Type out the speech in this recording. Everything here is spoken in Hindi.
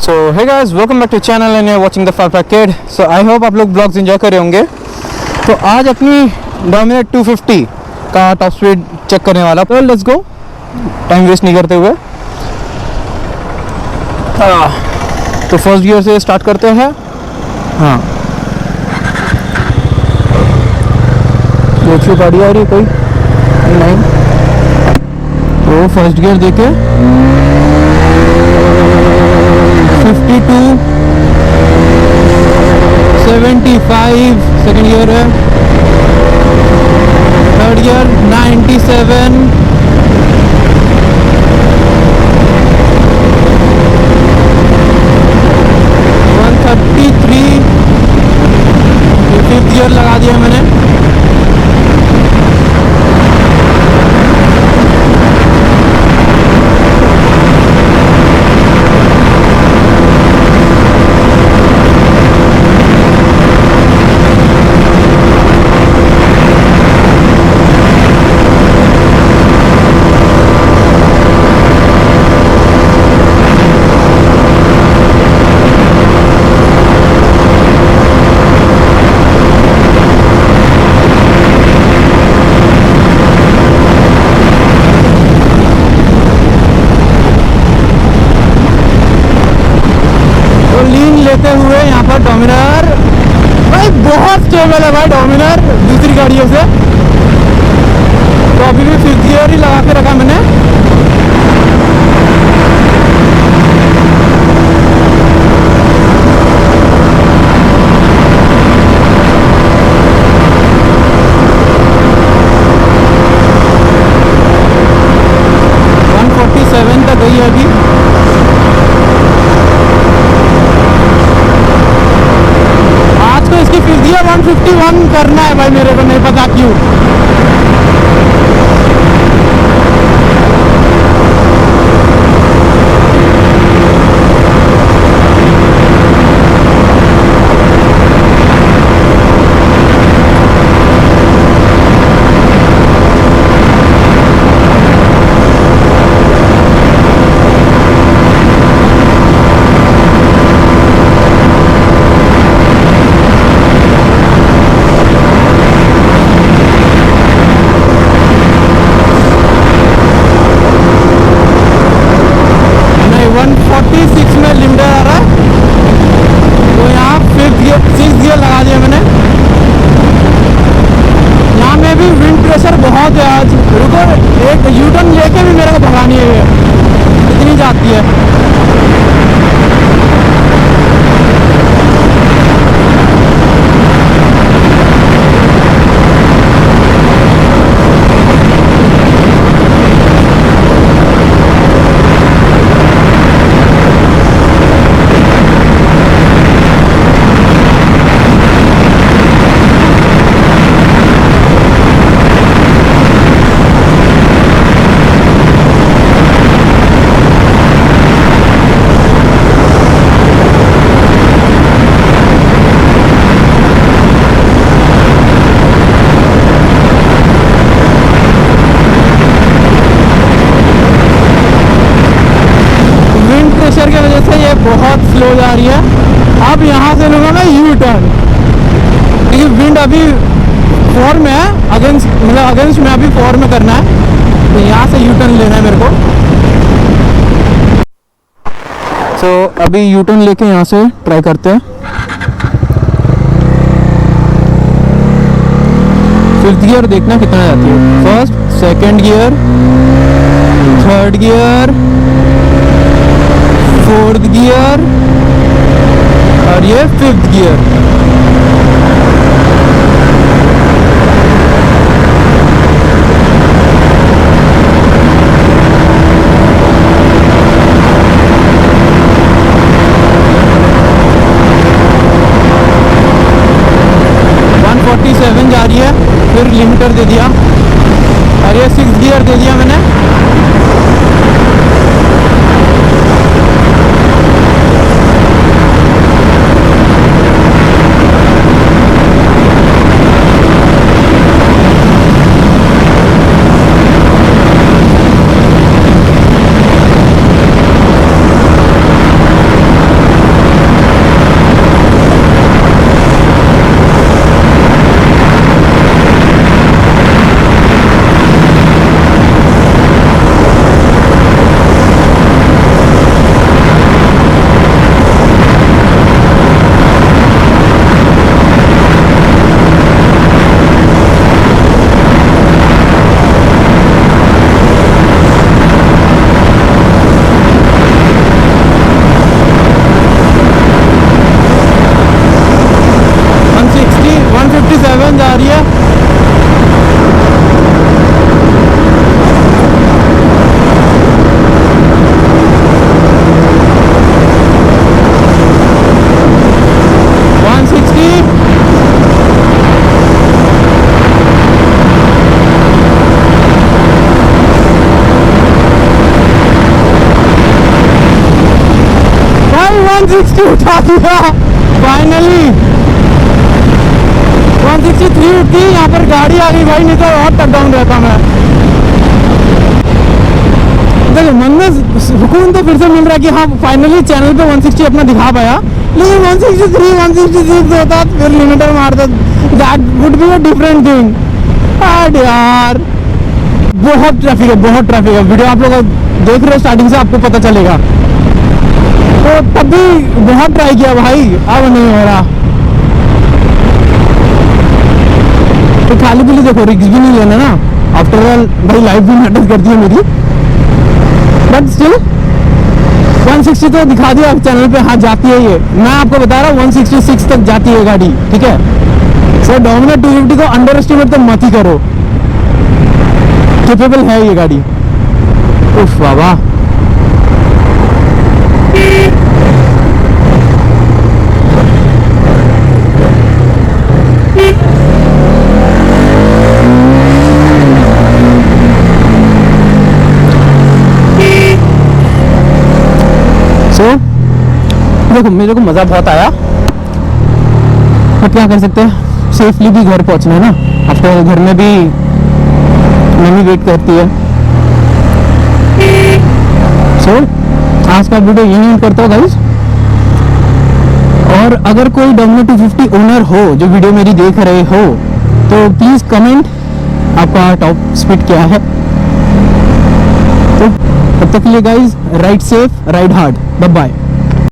So hey guys, welcome back to channel and you are watching the five packet. So I hope आप लोग ब्लॉग्स एंजॉय कर रहे होंगे। तो आज अपनी डोमिनार 250 का टॉप स्पीड चेक करने वाला। तो लेट्स गो, टाइम वेस्ट नहीं करते हुए। तो फर्स्ट गियर से स्टार्ट करते हैं। हाँ, अच्छी गाड़ी आ रही है कोई नहीं। तो फर्स्ट गियर देके 52 75, सेकेंड गियर है। थर्ड गियर 97, फिफ्थ गियर लगा दिया मैंने। लेते हुए यहाँ पर डोमिनार भाई बहुत स्टेबल है भाई। डोमिनार दूसरी गाड़ियों से तो अभी भी फिफ्थ गियर ही लगा के रखा मैंने। तक गई है अभी। आज को इसकी फिफ्थ गियर 151 करना है भाई, मेरे को नहीं पता क्यों। बहुत है आज। रुको, एक यूटर्न लेके भी मेरे को भगानी है, इतनी जाती है। प्रेशर की वजह से ये बहुत स्लो जा रही है। अब यहाँ से लूँगा मैं यू टर्न, क्योंकि विंड अभी 4 में है, अगेंस्ट मतलब अगेंस्ट में अभी 4 में करना है। तो यहाँ से यू टर्न लेना है मेरे को। तो अभी यू टर्न लेके यहाँ से ट्राई करते हैं। फिफ्थ गियर देखना कितना जाती है। First, second gear, third gear, fourth gear और ये फिफ्थ गियर। जा रही है, फिर लिमिटर दे दिया और ये 6th गियर दे दिया मैंने। फाइनली 163 की यहाँ पर गाड़ी आ गई भाई, नहीं तो और टक डाउन रहता मैं। देखो मन में सुकून तो फिर से मिल रहा है कि हाँ फाइनली चैनल पे 160 अपना दिखा पाया, लेकिन 163 166 होता फिर लिमिटर मारता, that would be a different thing. यार बहुत ट्रैफिक है, बहुत ट्रैफिक है। वीडियो आप लोग देख रहे हो स्टार्टिंग से, आपको पता चलेगा। तो तब भी बहुत ट्राई किया भाई, अब नहीं हो रहा। तो खाली पीली देखो, रिक्स भी नहीं लेना ना, आफ्टर ऑल भाई लाइफ भी मैटर करती है मेरी, बट स्टिल 160 तो दिखा दिया चैनल पे, हाँ जाती है ये। मैं आपको बता रहा हूँ 166 तक जाती है गाड़ी, ठीक है। सो डोमिनर 250 को अंडर एस्टिमेट तो मत ही करो, कैपेबल है ये गाड़ी। उफ बाबा, देखो मेरे को मज़ा बहुत आया, बट क्या कर सकते हैं, सेफली भी घर पहुंचना है ना। आफ्टर घर में भी मम्मी वेट करती है। सो आज का वीडियो यहीं करता हूँ गाइस। और अगर कोई डोमिनर 250 ओनर हो जो वीडियो मेरी देख रहे हो, तो प्लीज़ कमेंट आपका टॉप स्पीड क्या है। तो तब तक के लिए guys, ride safe, ride hard, bye bye.